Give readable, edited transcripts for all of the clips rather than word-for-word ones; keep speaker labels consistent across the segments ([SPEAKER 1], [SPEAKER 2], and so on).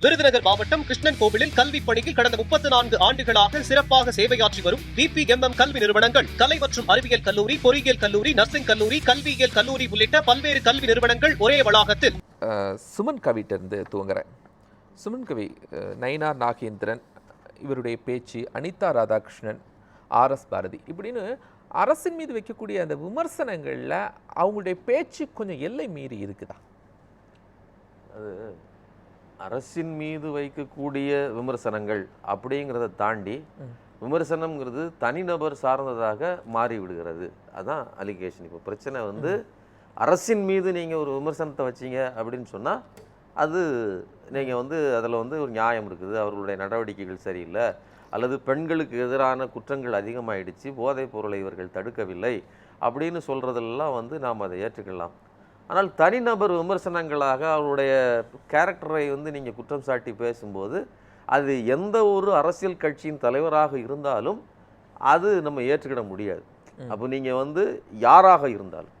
[SPEAKER 1] விருதுநகர் மாவட்டம் கிருஷ்ணன் கோவிலில் கல்வி பணியில் கடந்த 34 ஆண்டுகளாக சிறப்பாக சேவையாற்றி வரும் VPMM கல்வி நிறுவனங்கள், கலை மற்றும் அறிவியல் கல்லூரி, பொறியியல் கல்லூரி, நர்சிங் கல்லூரி, கல்வியியல் கல்லூரி உள்ளிட்ட பல்வேறு கல்வி நிறுவனங்கள் ஒரே வளாகத்தில்.
[SPEAKER 2] சுமன் கவிட்டிருந்து துவங்குறேன். சுமன் கவி, நயினார் நாகேந்திரன் இவருடைய பேச்சு, அனிதா ராதாகிருஷ்ணன், RS பாரதி இப்படின்னு அரசின் மீது வைக்கக்கூடிய அந்த விமர்சனங்களில் அவங்களுடைய பேச்சு கொஞ்சம் எல்லை மீறி இருக்குதா?
[SPEAKER 3] அது அரசின் மீது வைக்கக்கூடிய விமர்சனங்கள் அப்படிங்கிறத தாண்டி விமர்சனம்ங்கிறது தனிநபர் சார்ந்ததாக மாறிவிடுகிறது. அதுதான் அலிகேஷன். இப்போ பிரச்சனை வந்து அரசின் மீது நீங்கள் ஒரு விமர்சனத்தை வச்சிங்க அப்படின்னு சொன்னால் அது நீங்கள் வந்து அதில் வந்து ஒரு நியாயம் இருக்குது, அவர்களுடைய நடவடிக்கைகள் சரியில்லை, அல்லது பெண்களுக்கு எதிரான குற்றங்கள் அதிகமாகிடுச்சு, போதைப் பொருளை இவர்கள் தடுக்கவில்லை அப்படின்னு சொல்கிறதெல்லாம் வந்து நாம் அதை ஏற்றுக்கலாம். ஆனால் தனிநபர் விமர்சனங்களாக அவருடைய கேரக்டரை வந்து நீங்கள் குற்றம் சாட்டி பேசும்போது அது எந்த ஒரு அரசியல் கட்சியின் தலைவராக இருந்தாலும் அது நம்ம ஏற்றுக்கிட முடியாது. அப்போ நீங்கள் வந்து யாராக இருந்தாலும்.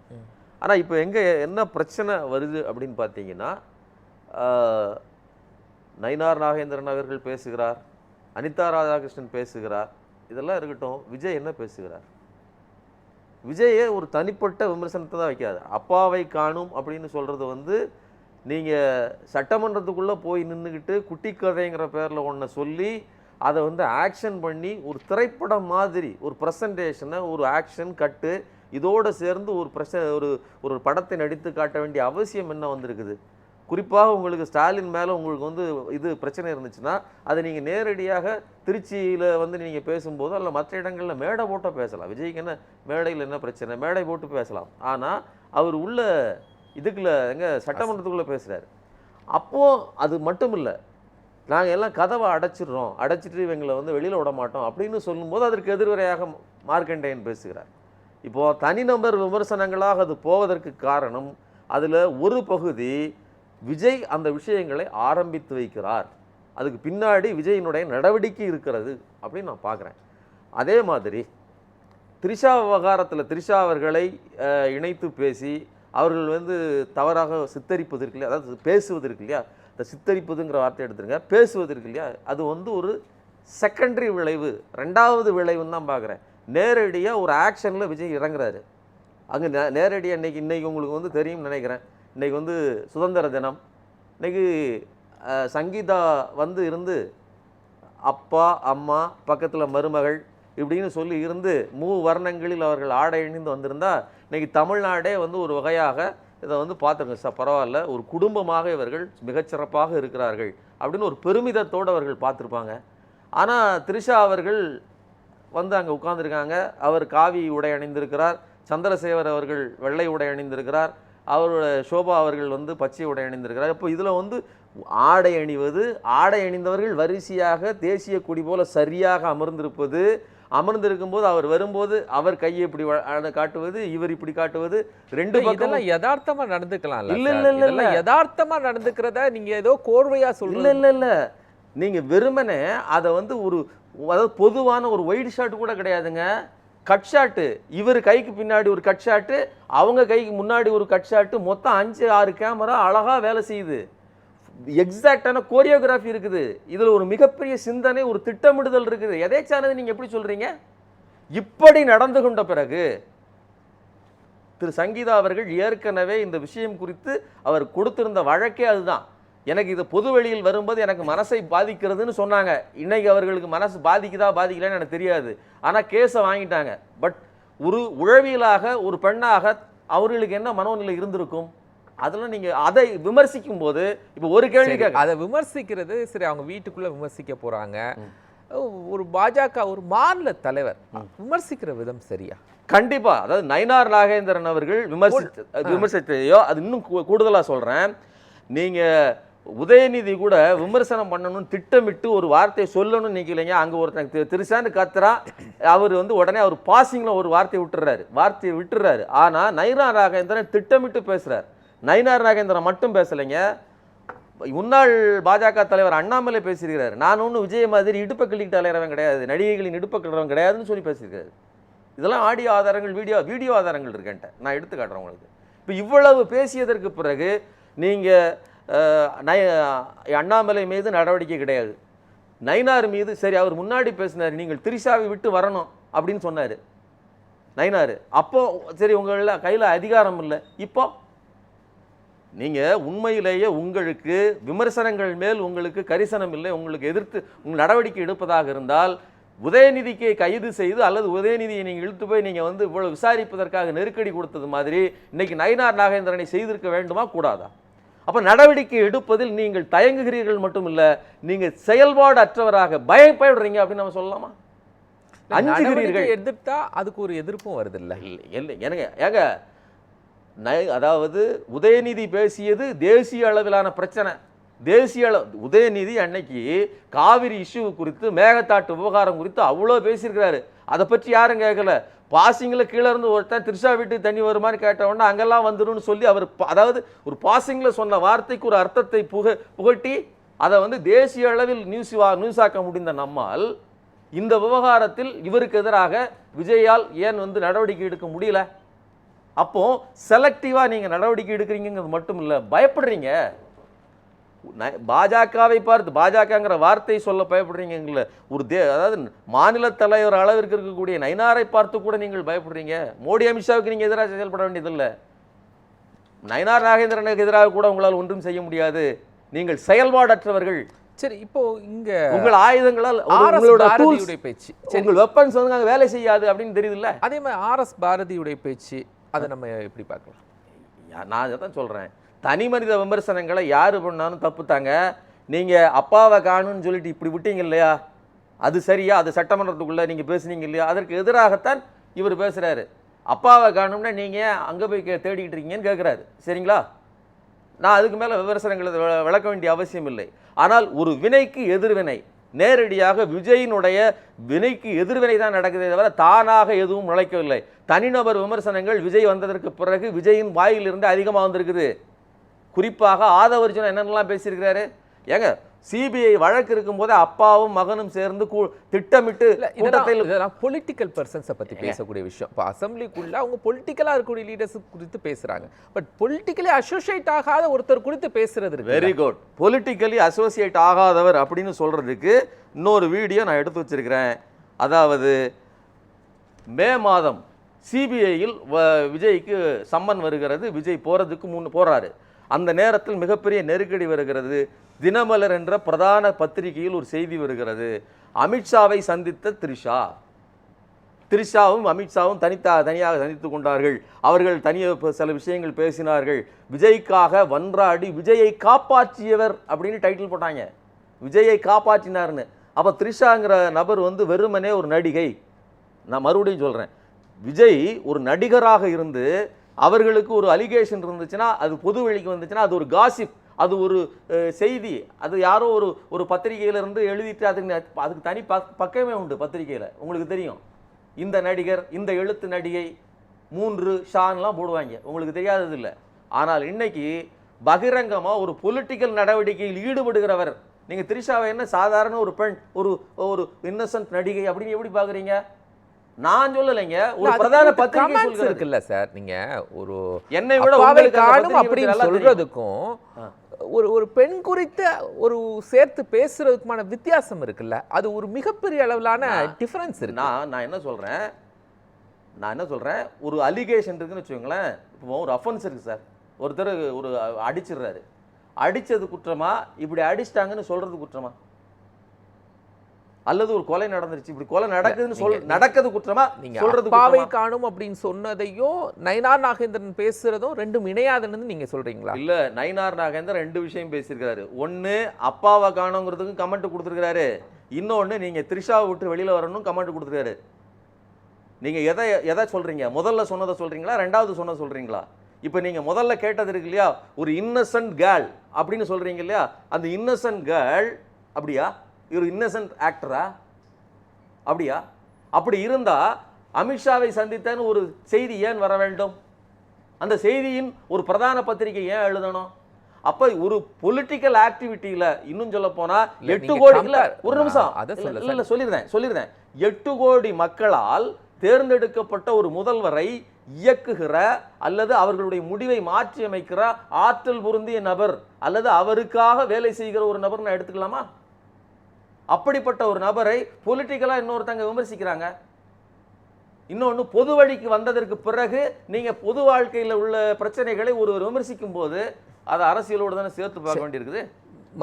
[SPEAKER 3] ஆனால் இப்போ என்ன பிரச்சனை வருது அப்படின்னு பார்த்தீங்கன்னா, நயினார் நாகேந்திரன் அவர்கள் பேசுகிறார், அனிதா ராதாகிருஷ்ணன் பேசுகிறார், இதெல்லாம் இருக்கட்டும். விஜய் என்ன பேசுகிறார்? விஜயே ஒரு தனிப்பட்ட விமர்சனத்தை தான் வைக்காது. அப்பாவை காணும் அப்படின்னு சொல்கிறது வந்து நீங்கள் சட்டமன்றத்துக்குள்ளே போய் நின்றுக்கிட்டு குட்டி கதைங்கிற பேரில் ஒன்றை சொல்லி அதை வந்து ஆக்ஷன் பண்ணி ஒரு திரைப்படம் மாதிரி ஒரு ப்ரெசன்டேஷனை, ஒரு ஆக்ஷன் கட்டு இதோடு சேர்ந்து ஒரு படத்தை நடித்து காட்ட வேண்டிய அவசியம் என்ன வந்திருக்குது? குறிப்பாக உங்களுக்கு ஸ்டாலின் மேலே உங்களுக்கு வந்து இது பிரச்சனை இருந்துச்சுன்னா அதை நீங்கள் நேரடியாக திருச்சியில் வந்து நீங்கள் பேசும்போது அல்ல மற்ற இடங்களில் மேடை போட்டு பேசலாம். விஜய்க்கு என்ன மேடையில் என்ன பிரச்சனை? மேடை போட்டு பேசலாம். ஆனால் அவர் உள்ள இதுக்குள்ளே சட்டமன்றத்துக்குள்ளே பேசுகிறார். அப்போது அது மட்டும் இல்லை, நாங்கள் எல்லாம் கதவை அடைச்சிட்டு இவங்களை வந்து வெளியில் விட மாட்டோம் அப்படின்னு சொல்லும்போது அதற்கு எதிர்வரையாக மார்க்கண்டேயன் பேசுகிறார். இப்போது தனிநபர் விமர்சனங்களாக அது போவதற்கு காரணம் அதில் ஒரு பகுதி விஜய் அந்த விஷயங்களை ஆரம்பித்து வைக்கிறார், அதுக்கு பின்னாடி விஜயினுடைய நடவடிக்கை இருக்கிறது அப்படின்னு நான் பார்க்குறேன். அதே மாதிரி த்ரிஷா விவகாரத்தில் த்ரிஷா அவர்களை இணைத்து பேசி அவர்கள் வந்து தவறாக சித்தரிப்பதற்கு இல்லையா, அதாவது பேசுவதற்கு இல்லையா, இந்த சித்தரிப்பதுங்கிற வார்த்தை எடுத்துருங்க, பேசுவதற்கு இல்லையா, அது வந்து ஒரு செகண்டரி விளைவு, ரெண்டாவது விளைவுன்னு தான் பார்க்குறேன். நேரடியாக ஒரு ஆக்ஷனில் விஜய் இறங்குறாரு. அங்கே நேரடியாக இன்றைக்கி உங்களுக்கு வந்து தெரியும்னு நினைக்கிறேன், இன்றைக்கி வந்து சுதந்திர தினம். இன்றைக்கி சங்கீதா வந்து இருந்து அப்பா அம்மா பக்கத்தில் மருமகள் இப்படின்னு சொல்லி இருந்து வர்ணங்களில் அவர்கள் ஆடை அணிந்து வந்திருந்தால் இன்றைக்கி தமிழ்நாடே வந்து ஒரு வகையாக இதை வந்து பார்த்துருங்க, பரவாயில்ல, ஒரு குடும்பமாக இவர்கள் மிகச்சிறப்பாக இருக்கிறார்கள் அப்படின்னு ஒரு பெருமிதத்தோடு அவர்கள் பார்த்துருப்பாங்க. ஆனால் த்ரிஷா அவர்கள் வந்து அங்கே உட்கார்ந்துருக்காங்க. அவர் காவி உடை அணிந்திருக்கிறார், சந்திரசேகர் அவர்கள் வெள்ளை உடை அணிந்திருக்கிறார், அவரோட ஷோபா அவர்கள் வந்து பச்சை உடை அணிந்திருக்கிறார். இப்போ இதில் வந்து ஆடை அணிந்தவர்கள் வரிசையாக தேசிய கொடி போல சரியாக அமர்ந்திருக்கும் போது அவர் வரும்போது அவர் கையை இப்படி காட்டுவது, இவர் இப்படி காட்டுவது, ரெண்டு பக்கம்
[SPEAKER 2] யதார்த்தமா நடந்துக்கலாம். இல்ல யதார்த்தமா நடந்துக்கிறத நீங்க ஏதோ கோர்வையா சொல்ல
[SPEAKER 3] இல்ல நீங்க வெறுமனே அதை வந்து அதாவது பொதுவான ஒரு ஒயிட் ஷாட் கூட கிடையாதுங்க, கட் ஷாட்டு. இவர் கைக்கு பின்னாடி ஒரு கட் ஷாட்டு, அவங்க கைக்கு முன்னாடி ஒரு கட் ஷாட்டு, மொத்தம் 5-6 கேமரா அழகாக வேலை செய்யுது. எக்ஸாக்டான கோரியோகிராஃபி இருக்குது. இதில் ஒரு மிகப்பெரிய சிந்தனை, ஒரு திட்டமிடுதல் இருக்குது. எதேச்சானது நீங்கள் எப்படி சொல்கிறீங்க? இப்படி நடந்து கொண்ட பிறகு திரு சங்கீதா அவர்கள் ஏற்கனவே இந்த விஷயம் குறித்து அவர் கொடுத்திருந்த வழக்கே அதுதான். எனக்கு இது பொது வெளியில் வரும்போது எனக்கு மனசை பாதிக்கிறதுன்னு சொன்னாங்க. இன்னைக்கு அவர்களுக்கு மனசு பாதிக்கலைன்னு எனக்கு தெரியாது. ஆனால் கேஸை வாங்கிட்டாங்க. பட் ஒரு உளவியலாக ஒரு பெண்ணாக அவர்களுக்கு என்ன மனோநிலை இருந்திருக்கும்? அதெல்லாம் நீங்கள் அதை விமர்சிக்கும் போது இப்போ ஒரு கேள்வி
[SPEAKER 2] அதை விமர்சிக்கிறது சரி, அவங்க வீட்டுக்குள்ளே விமர்சிக்க போகிறாங்க. ஒரு பாஜக ஒரு மாநில தலைவர் விமர்சிக்கிற விதம் சரியா?
[SPEAKER 3] கண்டிப்பாக. அதாவது நயினார் நாகேந்திரன் அவர்கள் விமர்சித்தையோ அது இன்னும் கூடுதலாக சொல்கிறேன். நீங்கள் உதயநிதி கூட விமர்சனம் பண்ணணும்னு திட்டமிட்டு ஒரு வார்த்தையை சொல்லணும்னு நினைக்கலைங்க. அங்கே ஒருத்தங்க திருசான்னு கத்துறா, அவர் வந்து உடனே அவர் பாசிங்கில் ஒரு வார்த்தையை விட்டுறாரு. ஆனால் நயினார் நாகேந்திரன் திட்டமிட்டு பேசுகிறார். நயினார் நாகேந்திரன் மட்டும் பேசலைங்க, முன்னாள் பாஜக தலைவர் அண்ணாமலை பேசியிருக்கிறார். நான் ஒன்றும் விஜய் மாதிரி இடுப்பை கிள்ளிக்கிட்டு அலையிறவன் கிடையாது, நடிகைகளின் இடுப்பை கிள்றவன் கிடையாதுன்னு சொல்லி பேசியிருக்காரு. இதெல்லாம் ஆடியோ ஆதாரங்கள், வீடியோ ஆதாரங்கள் இருக்கேன்ட்ட நான் எடுத்து காட்டுறேன் உங்களுக்கு. இப்போ இவ்வளவு பேசியதற்கு பிறகு நீங்கள் அண்ணாமலை மீது நடவடிக்கை கிடையாது. நயினார் மீது சரி அவர் முன்னாடி பேசினார், நீங்கள் திரிஷாவை விட்டு வரணும் அப்படின்னு சொன்னார் நயினார். அப்போ சரி உங்கள கையில் அதிகாரம் இல்லை. இப்போ நீங்கள் உண்மையிலேயே உங்களுக்கு விமர்சனங்கள் மேல் உங்களுக்கு கரிசனம் இல்லை, உங்களுக்கு எதிர்த்து உங்கள் நடவடிக்கை எடுப்பதாக இருந்தால் உதயநிதிக்கு கைது செய்து அல்லது உதயநிதியை நீங்கள் இழுத்து போய் நீங்கள் வந்து இவ்வளவு விசாரிப்பதற்காக நெருக்கடி கொடுத்தது மாதிரி இன்னைக்கு நயினார் நாகேந்திரனை செய்திருக்க வேண்டுமா கூடாதா? அப்போ நடவடிக்கை எடுப்பதில் நீங்கள் தயங்குகிறீர்கள் மட்டும் இல்லை, நீங்கள் செயல்பாடு அற்றவராக பயப்படுறீங்க அப்படின்னு நம்ம சொல்லலாமா?
[SPEAKER 2] அஞ்சுகிறீர்கள். எதிர்த்தா அதுக்கு ஒரு எதிர்ப்பும் வருது இல்லை?
[SPEAKER 3] இல்லை எனக்கு ஏங்க, அதாவது உதயநிதி பேசியது தேசிய அளவிலான பிரச்சனை. தேசிய உதயநிதி அன்னைக்கு காவிரி இஷ்யூ குறித்து மேகதாட்டு விவகாரம் குறித்து அவ்வளோ பேசியிருக்கிறாரு. அதை பற்றி யாரும் கேட்கல. பாசிங்கில் கீழே இருந்து ஒருத்தன் திரிஷா வீட்டுக்கு தண்ணி வருமானு கேட்டவொன்னே அங்கெல்லாம் வந்துடும் சொல்லி அவர் அதாவது ஒரு பாசிங்கில் சொன்ன வார்த்தைக்கு ஒரு அர்த்தத்தை புகட்டி அதை வந்து தேசிய அளவில் நியூஸாக்க முடிந்த நம்மால் இந்த விவகாரத்தில் இவருக்கு எதிராக விஜயால் ஏன் வந்து நடவடிக்கை எடுக்க முடியல? அப்போ செலக்டிவா நீங்க நடவடிக்கை எடுக்கிறீங்கிறது மட்டும் இல்ல, பயப்படுறீங்க. பாஜகவை பார்த்து பாஜகங்கிற வார்த்தையை சொல்ல பயப்படுறீங்க. ஒரு அதாவது மாநில தலைவர் அளவிற்கு இருக்கக்கூடிய நயினாரை பார்த்து கூட நீங்கள் பயப்படுறீங்க. மோடி அமித்ஷாவுக்கு நீங்க எதிராக செயல்பட வேண்டியதில்லை. நயினார் நாகேந்திரனுக்கு எதிராக கூட உங்களால் ஒன்றும் செய்ய முடியாது. நீங்கள் செயல்பாடற்றவர்கள்.
[SPEAKER 2] சரி, இப்போ இங்க
[SPEAKER 3] உங்கள் ஆயுதங்களால் உங்களோட பேச்சு, உங்கள் வெப்பன்ஸ் வந்து நாங்கள் வேலை செய்யாது அப்படின்னு தெரியுதுல்ல.
[SPEAKER 2] அதே மாதிரி RS பாரதியுடைய பேச்சு, அதை நம்ம எப்படி பார்க்கலாம்?
[SPEAKER 3] நான் அதை தான் சொல்றேன். தனி மனித விமர்சனங்களை யாரு பண்ணாலும் தப்பு தாங்க. நீங்க அப்பாவை காணும்னு சொல்லிட்டு இப்படி விட்டீங்க இல்லையா, அது சரியா? அது சட்டமன்றத்துக்குள்ள நீங்க பேசுனீங்க இல்லையா, அதற்கு எதிராகத்தான் இவர் பேசுறாரு. அப்பாவை காணும்னா நீங்க அங்க போய் தேடிக்கிட்டு இருக்கீங்கன்னு கேட்கிறாரு. சரிங்களா? நான் அதுக்கு மேல விமர்சனங்களை விளக்க வேண்டிய அவசியம் இல்லை. ஆனால் ஒரு வினைக்கு எதிர்வினை, நேரடியாக விஜயினுடைய வினைக்கு எதிர்வினை தான் நடக்குதே தவிர தானாக எதுவும் நுழைக்கவில்லை. தனிநபர் விமர்சனங்கள் விஜய் வந்ததற்கு பிறகு விஜயின் வாயிலிருந்து அதிகமாக வந்திருக்குது. குறிப்பாக ஆதவர்ஜுன் என்னென்னலாம் பேசியிருக்கிறாரு. ஏங்க, சிபிஐ வழக்கு இருக்கும் போதே அப்பாவும் மகனும் சேர்ந்து திட்டமிட்டு
[SPEAKER 2] பொலிட்டிக்கல் பர்சன்ஸை பத்தி பேசக்கூடிய விஷயம். இப்போ அசம்பிளிக்குள்ள அவங்க பொலிட்டிக்கலா இருக்கக்கூடிய லீடர்ஸ் குறித்து பேசுறாங்க. பட் பொலிட்டிக்கலி அசோசியேட் ஆகாத ஒருத்தர் குறித்து பேசுறது
[SPEAKER 3] வெரி குட். பொலிட்டிக்கலி அசோசியேட் ஆகாதவர் அப்படின்னு சொல்றதுக்கு இன்னொரு வீடியோ நான் எடுத்து வச்சிருக்கிறேன். அதாவது மே மாதம் சிபிஐயில் விஜய்க்கு சம்மன் வருகிறது. விஜய் போறதுக்கு போறாரு. அந்த நேரத்தில் மிகப்பெரிய நெருக்கடி வருகிறது. தினமலர் என்ற பிரதான பத்திரிகையில் ஒரு செய்தி வருகிறது. அமித்ஷாவை சந்தித்த திரிஷாவும் அமித்ஷாவும் தனியாக சந்தித்து கொண்டார்கள். அவர்கள் தனியாக சில விஷயங்கள் பேசினார்கள். விஜய்க்காக வன்றாடி விஜயை காப்பாற்றியவர் அப்படின்னு டைட்டில் போட்டாங்க. விஜயை காப்பாற்றினார்னு. அப்போ திரிஷாங்கிற நபர் வந்து வெறுமனே ஒரு நடிகை. நான் மறுபடியும் சொல்கிறேன், விஜய் ஒரு நடிகராக இருந்து அவர்களுக்கு ஒரு அலிகேஷன் இருந்துச்சுன்னா, அது பொது வெளிக்கு வந்துச்சுன்னா அது ஒரு காசிப், அது ஒரு செய்தி. அது யாரோ ஒரு பத்திரிகையிலிருந்து எழுதிட்டு அதுக்கு தனி பக்கமே உண்டு பத்திரிகையில். உங்களுக்கு தெரியும், இந்த நடிகர், இந்த எழுத்து நடிகை, 3 ஷான்லாம் போடுவாங்க. உங்களுக்கு தெரியாதது இல்லை. ஆனால் இன்னைக்கு பகிரங்கமாக ஒரு பொலிட்டிக்கல் நடவடிக்கையில் ஈடுபடுகிறவர். நீங்கள் திரிஷாவை என்ன சாதாரண ஒரு பெண், ஒரு இன்னசென்ட் நடிகை அப்படின்னு எப்படி பார்க்குறீங்க? நான் சொல்லலைங்க, ஒரு பிரதான பத்திரிகை
[SPEAKER 2] இருக்குல்ல சார். நீங்க ஒரு
[SPEAKER 3] என்னை விட
[SPEAKER 2] காணும் அப்படின்னு சொல்றதுக்கும் ஒரு பெண் குறித்த ஒரு சேர்த்து பேசுறதுக்குமான வித்தியாசம் இருக்குல்ல, அது ஒரு மிகப்பெரிய அளவிலான டிஃபரன்ஸ் இருக்கு.
[SPEAKER 3] நான் என்ன சொல்றேன், ஒரு அலிகேஷன் இருக்குன்னு வச்சுக்கோங்களேன். இப்போ ஒரு அஃபென்ஸ் இருக்கு சார். ஒருத்தர் ஒரு அடிச்சிடுறாரு. அடிச்சது குற்றமா, இப்படி அடிச்சிட்டாங்கன்னு சொல்றது குற்றமா? அல்லது ஒரு கொலை நடந்துருச்சு, இப்படி கொலை நடக்குதுன்னு நடக்கிறது குற்றமா?
[SPEAKER 2] நீங்க அப்பாவை காணும் அப்படின்னு சொன்னதையும் நயினார் நாகேந்திரன் பேசுறதும் ரெண்டும் இணையாதுன்னு நீங்க சொல்றீங்களா?
[SPEAKER 3] இல்ல, நயினார் நாகேந்திரன் 2 விஷயம் பேசியிருக்காரு. ஒன்னு அப்பாவை காணுங்கிறதுக்கும் கமெண்ட் கொடுத்துருக்காரு. இன்னொன்னு நீங்க திரிஷாவை விட்டு வெளியில வரணும் கமெண்ட் கொடுத்துருக்காரு. நீங்க எதை சொல்றீங்க? முதல்ல சொன்னதை சொல்றீங்களா, ரெண்டாவது சொன்னதை சொல்றீங்களா? இப்ப நீங்க முதல்ல கேட்டது இருக்கு இல்லையா, ஒரு இன்னசென்ட் கேர்ள் அப்படின்னு சொல்றீங்க இல்லையா, அந்த இன்னசென்ட் கேர்ள் அப்படியா? ஒரு இன்னசென்ட் ஆக்டரா? அப்படியா? அப்படி இருந்தா அமித்ஷாவை சந்தித்தன்னு ஒரு செய்தி ஏன் வர வேண்டும்? அந்த செய்தியின் ஒரு பிரதான பத்திரிகை ஏன் எழுதணும்? அப்ப ஒரு பொலிட்டிக்கல் ஆக்டிவிட்டியில இன்னும் சொல்ல போனா 8 கோடி இல்ல, ஒரு நிமிஷம் சொல்லிருந்தேன் 8 கோடி மக்களால் தேர்ந்தெடுக்கப்பட்ட ஒரு முதல்வரை இயக்குகிற அல்லது அவர்களுடைய முடிவை மாற்றி அமைக்கிற ஆற்றல் பொருந்திய நபர் அல்லது அவருக்காக வேலை செய்கிற ஒரு நபர் நான் எடுத்துக்கலாமா? அப்படிப்பட்ட ஒரு நபரை பொலிட்டிக்கலா இன்னொருத்தங்க விமர்சிக்கிறாங்க. இன்னொன்று, பொது வழிக்கு வந்ததற்கு பிறகு நீங்க பொது வாழ்க்கையில் உள்ள பிரச்சனைகளை ஒருவர் விமர்சிக்கும் போது அதை அரசியலோடு தானே சேர்த்து பார்க்க வேண்டியிருக்குது.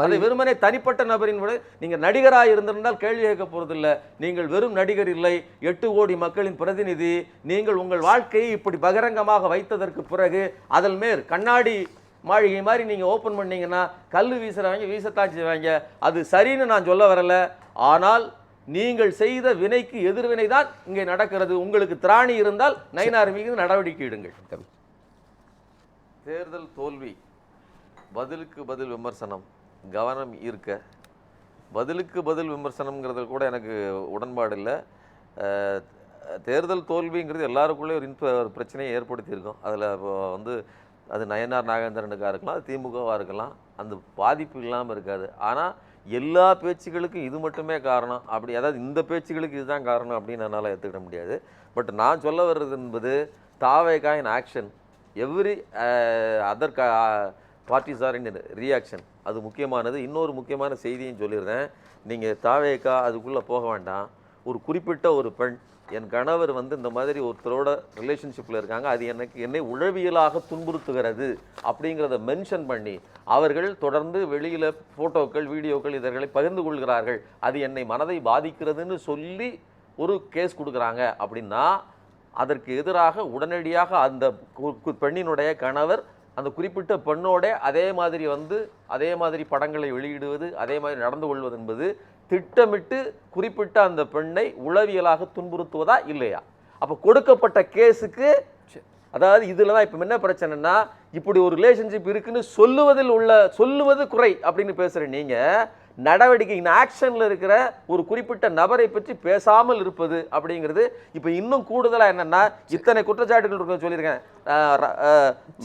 [SPEAKER 3] அது வெறுமனே தனிப்பட்ட நபரின் விட நீங்கள் நடிகராக இருந்திருந்தால் கேள்வி கேட்க போறதில்லை. நீங்கள் வெறும் நடிகர் இல்லை, 8 கோடி மக்களின் பிரதிநிதி. நீங்கள் உங்கள் வாழ்க்கையை இப்படி பகிரங்கமாக வைத்ததற்கு பிறகு அதில் மேல் கண்ணாடி மாளிகை மாதிரி நீங்கள் ஓப்பன் பண்ணீங்கன்னா கல் வீசுறவங்க வீசத்தான் செய்வாங்க. அது சரின்னு நான் சொல்ல வரல. ஆனால் நீங்கள் செய்த வினைக்கு எதிர்வினை தான் இங்கே நடக்கிறது. உங்களுக்கு திராணி இருந்தால் நயினார் மீது நடவடிக்கை எடுங்கள். தேர்தல் தோல்வி, பதிலுக்கு பதில் விமர்சனம், கவனம் ஈர்க்க. பதிலுக்கு பதில் விமர்சனம்ங்கிறது கூட எனக்கு உடன்பாடு இல்லை. தேர்தல் தோல்விங்கிறது எல்லாருக்குள்ளே ஒரு பிரச்சனையை ஏற்படுத்தியிருக்கோம். அதில் வந்து அது நயனார் நாகேந்திரனுக்காக இருக்கலாம், அது திமுகவாக இருக்கலாம், அந்த பாதிப்பு இல்லாமல் இருக்காது. ஆனால் எல்லா பேச்சுகளுக்கும் இது மட்டுமே காரணம் அப்படி, அதாவது இந்த பேச்சுகளுக்கு இதுதான் காரணம் அப்படின்னு என்னால் எடுத்துக்கிட முடியாது. பட் நான் சொல்ல வர்றது என்பது TVK in action, every other parties are in reaction. அது முக்கியமானது. இன்னொரு முக்கியமான செய்தியும் சொல்லிடுறேன். நீங்கள் தாவேகா அதுக்குள்ளே போக வேண்டாம். ஒரு குறிப்பிட்ட ஒரு பெண், என் கணவர் வந்து இந்த மாதிரி ஒருத்தரோட ரிலேஷன்ஷிப்பில் இருக்காங்க, அது என்னை உளவியலாக துன்புறுத்துகிறது அப்படிங்கிறத மென்ஷன் பண்ணி அவர்கள் தொடர்ந்து வெளியில் ஃபோட்டோக்கள் வீடியோக்கள் இதர்களை பகிர்ந்து கொள்கிறார்கள், அது என்னை மனதை பாதிக்கிறதுன்னு சொல்லி ஒரு கேஸ் கொடுக்குறாங்க அப்படின்னா அதற்கு எதிராக உடனடியாக அந்த பெண்ணினுடைய கணவர் அந்த குறிப்பிட்ட பெண்ணோட அதே மாதிரி படங்களை வெளியிடுவது, அதே மாதிரி நடந்து கொள்வது என்பது திட்டமிட்டு குறிப்பிட்ட அந்த பெண்ணை உளவியலாக துன்புறுத்துவதா இல்லையா? அப்போ கொடுக்கப்பட்ட கேஸுக்கு, அதாவது இதில் தான் இப்போ என்ன பிரச்சனைனா, இப்படி ஒரு ரிலேஷன்ஷிப் இருக்குன்னு சொல்லுவது குறை அப்படின்னு பேசுகிற நீங்கள் நடவடிக்கை ஆக்ஷனில் இருக்கிற ஒரு குறிப்பிட்ட நபரை பற்றி பேசாமல் இருப்பது அப்படிங்கிறது இப்போ இன்னும் கூடுதலாக என்னென்னா, இத்தனை குற்றச்சாட்டுகள் இருக்க சொல்லியிருக்கேன்.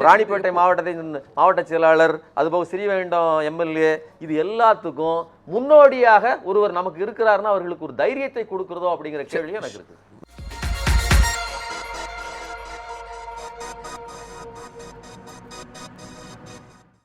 [SPEAKER 3] ராணிப்பேட்டை மாவட்ட செயலாளர், அதுபோக ஸ்ரீவைண்டம் எம்எல்ஏ, இது எல்லாத்துக்கும் முன்னோடியாக ஒருவர் நமக்கு இருக்கிறாருன்னா அவர்களுக்கு ஒரு தைரியத்தை கொடுக்குறதோ அப்படிங்கிற கேள்வியும் எனக்கு இருக்குது.